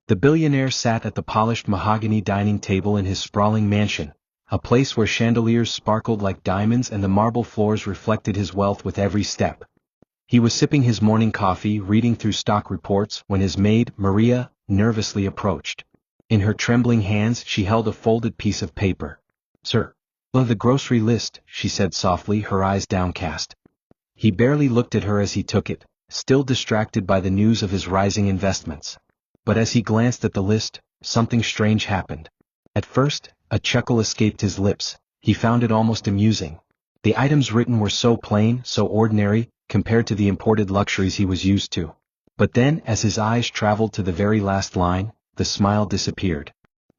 The billionaire sat at the polished mahogany dining table in his sprawling mansion, a place where chandeliers sparkled like diamonds and the marble floors reflected his wealth with every step. He was sipping his morning coffee, reading through stock reports, when his maid, Maria, nervously approached. In her trembling hands she held a folded piece of paper. "Sir, the grocery list," she said softly, her eyes downcast. He barely looked at her as he took it, still distracted by the news of his rising investments. But as he glanced at the list, something strange happened. At first, a chuckle escaped his lips. He found it almost amusing. The items written were so plain, so ordinary, compared to the imported luxuries he was used to. But then, as his eyes traveled to the very last line, the smile disappeared.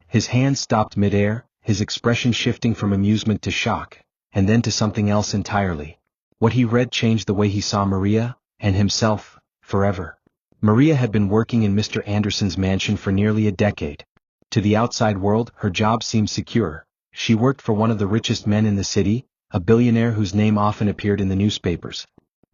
His hand stopped midair, his expression shifting from amusement to shock, and then to something else entirely. What he read changed the way he saw Maria, and himself, forever. Maria had been working in Mr. Anderson's mansion for nearly a decade. To the outside world, her job seemed secure. She worked for one of the richest men in the city, a billionaire whose name often appeared in the newspapers.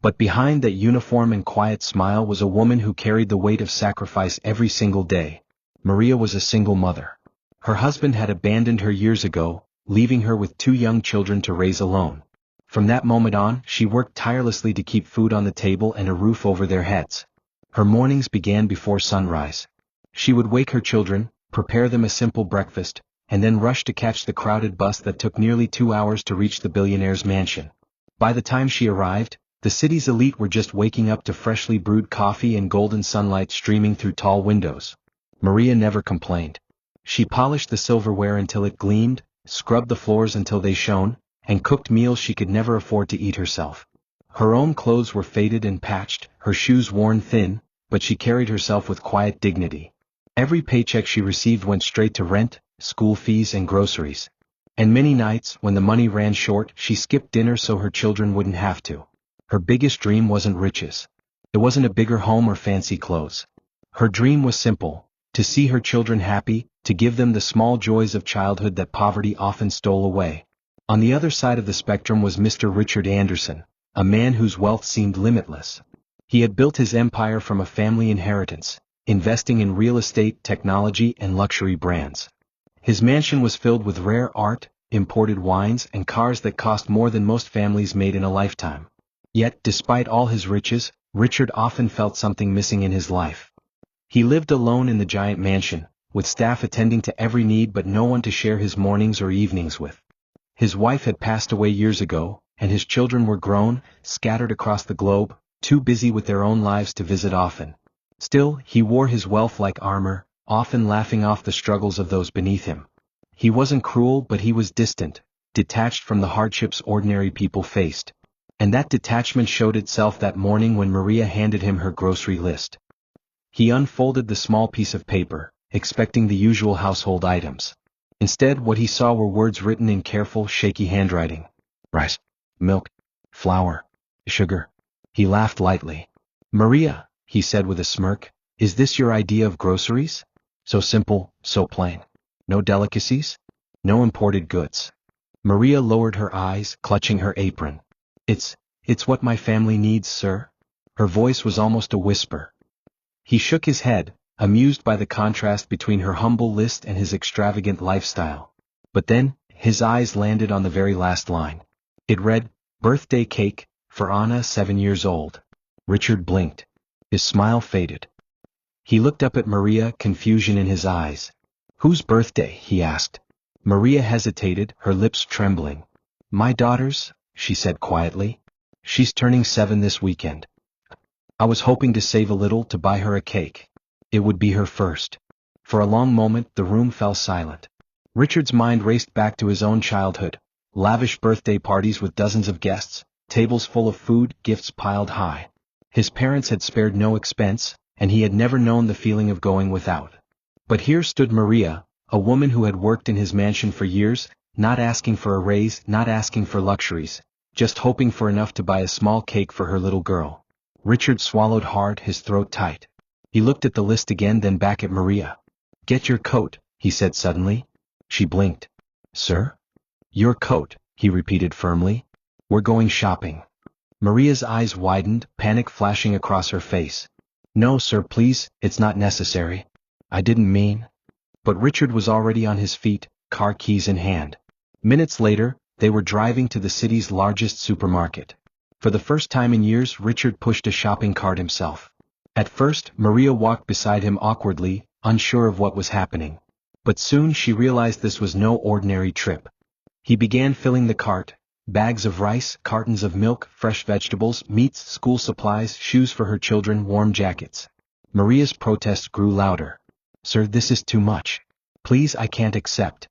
But behind that uniform and quiet smile was a woman who carried the weight of sacrifice every single day. Maria was a single mother. Her husband had abandoned her years ago, leaving her with 2 young children to raise alone. From that moment on, she worked tirelessly to keep food on the table and a roof over their heads. Her mornings began before sunrise. She would wake her children, prepare them a simple breakfast, and then rush to catch the crowded bus that took nearly 2 hours to reach the billionaire's mansion. By the time she arrived, the city's elite were just waking up to freshly brewed coffee and golden sunlight streaming through tall windows. Maria never complained. She polished the silverware until it gleamed, scrubbed the floors until they shone, and cooked meals she could never afford to eat herself. Her own clothes were faded and patched, her shoes worn thin, but she carried herself with quiet dignity. Every paycheck she received went straight to rent, school fees and groceries. And many nights, when the money ran short, she skipped dinner so her children wouldn't have to. Her biggest dream wasn't riches. It wasn't a bigger home or fancy clothes. Her dream was simple: to see her children happy, to give them the small joys of childhood that poverty often stole away. On the other side of the spectrum was Mr. Richard Anderson, a man whose wealth seemed limitless. He had built his empire from a family inheritance, investing in real estate, technology, and luxury brands. His mansion was filled with rare art, imported wines, and cars that cost more than most families made in a lifetime. Yet, despite all his riches, Richard often felt something missing in his life. He lived alone in the giant mansion, with staff attending to every need but no one to share his mornings or evenings with. His wife had passed away years ago, and his children were grown, scattered across the globe, too busy with their own lives to visit often. Still, he wore his wealth like armor, often laughing off the struggles of those beneath him. He wasn't cruel, but he was distant, detached from the hardships ordinary people faced. And that detachment showed itself that morning when Maria handed him her grocery list. He unfolded the small piece of paper, expecting the usual household items. Instead, what he saw were words written in careful, shaky handwriting. Rice, milk, flour, sugar. He laughed lightly. "Maria," he said with a smirk, "is this your idea of groceries? So simple, so plain. No delicacies? No imported goods." Maria lowered her eyes, clutching her apron. It's what my family needs, sir." Her voice was almost a whisper. He shook his head, amused by the contrast between her humble list and his extravagant lifestyle. But then, his eyes landed on the very last line. It read, "Birthday cake, for Anna, 7 years old." Richard blinked. His smile faded. He looked up at Maria, confusion in his eyes. "Whose birthday?" he asked. Maria hesitated, her lips trembling. "My daughter's," she said quietly. "She's turning 7 this weekend. I was hoping to save a little to buy her a cake. It would be her first." For a long moment the room fell silent. Richard's mind raced back to his own childhood. Lavish birthday parties with dozens of guests, tables full of food, gifts piled high. His parents had spared no expense, and he had never known the feeling of going without. But here stood Maria, a woman who had worked in his mansion for years, not asking for a raise, not asking for luxuries, just hoping for enough to buy a small cake for her little girl. Richard swallowed hard, his throat tight. He looked at the list again, then back at Maria. "Get your coat," he said suddenly. She blinked. "Sir?" "Your coat," he repeated firmly. "We're going shopping." Maria's eyes widened, panic flashing across her face. "No, sir, please, it's not necessary." I didn't mean. But Richard was already on his feet, car keys in hand. Minutes later, they were driving to the city's largest supermarket. For the first time in years, Richard pushed a shopping cart himself. At first, Maria walked beside him awkwardly, unsure of what was happening. But soon she realized this was no ordinary trip. He began filling the cart: bags of rice, cartons of milk, fresh vegetables, meats, school supplies, shoes for her children, warm jackets. Maria's protest grew louder. Sir, this is too much. Please, I can't accept.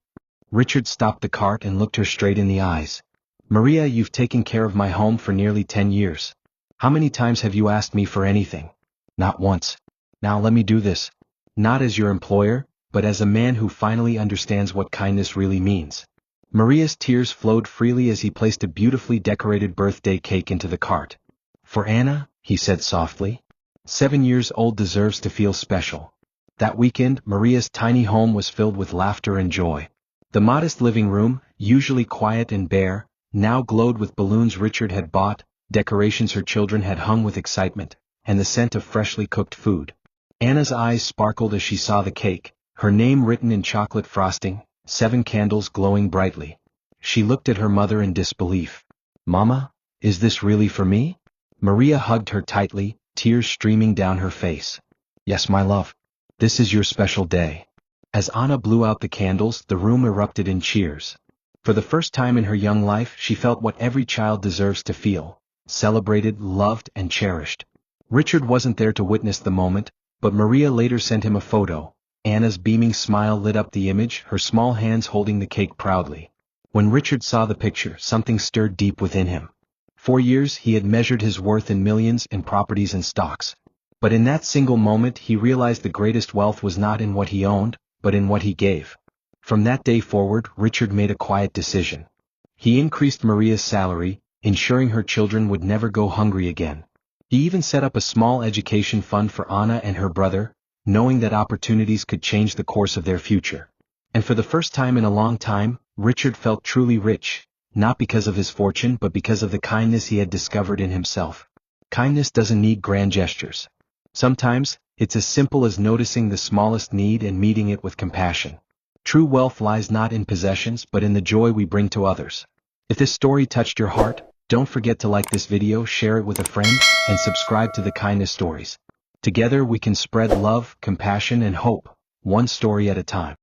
Richard stopped the cart and looked her straight in the eyes. Maria, you've taken care of my home for nearly 10 years. How many times have you asked me for anything? Not once. Now let me do this. Not as your employer, but as a man who finally understands what kindness really means. Maria's tears flowed freely as he placed a beautifully decorated birthday cake into the cart. For Anna, he said softly. 7 years old, deserves to feel special. That weekend, Maria's tiny home was filled with laughter and joy. The modest living room, usually quiet and bare, now glowed with balloons Richard had bought, decorations her children had hung with excitement, and the scent of freshly cooked food. Anna's eyes sparkled as she saw the cake, her name written in chocolate frosting, 7 candles glowing brightly. She looked at her mother in disbelief. Mama, is this really for me? Maria hugged her tightly, tears streaming down her face. Yes, my love. This is your special day. As Anna blew out the candles, the room erupted in cheers. For the first time in her young life, she felt what every child deserves to feel: celebrated, loved, and cherished. Richard wasn't there to witness the moment, but Maria later sent him a photo. Anna's beaming smile lit up the image, her small hands holding the cake proudly. When Richard saw the picture, something stirred deep within him. For years he had measured his worth in millions, in properties and stocks. But in that single moment he realized the greatest wealth was not in what he owned, but in what he gave. From that day forward, Richard made a quiet decision. He increased Maria's salary, ensuring her children would never go hungry again. He even set up a small education fund for Anna and her brother, knowing that opportunities could change the course of their future. And for the first time in a long time, Richard felt truly rich, not because of his fortune but because of the kindness he had discovered in himself. Kindness doesn't need grand gestures. Sometimes, it's as simple as noticing the smallest need and meeting it with compassion. True wealth lies not in possessions but in the joy we bring to others. If this story touched your heart, don't forget to like this video, share it with a friend, and subscribe to the Kindness Stories. Together we can spread love, compassion, and hope, one story at a time.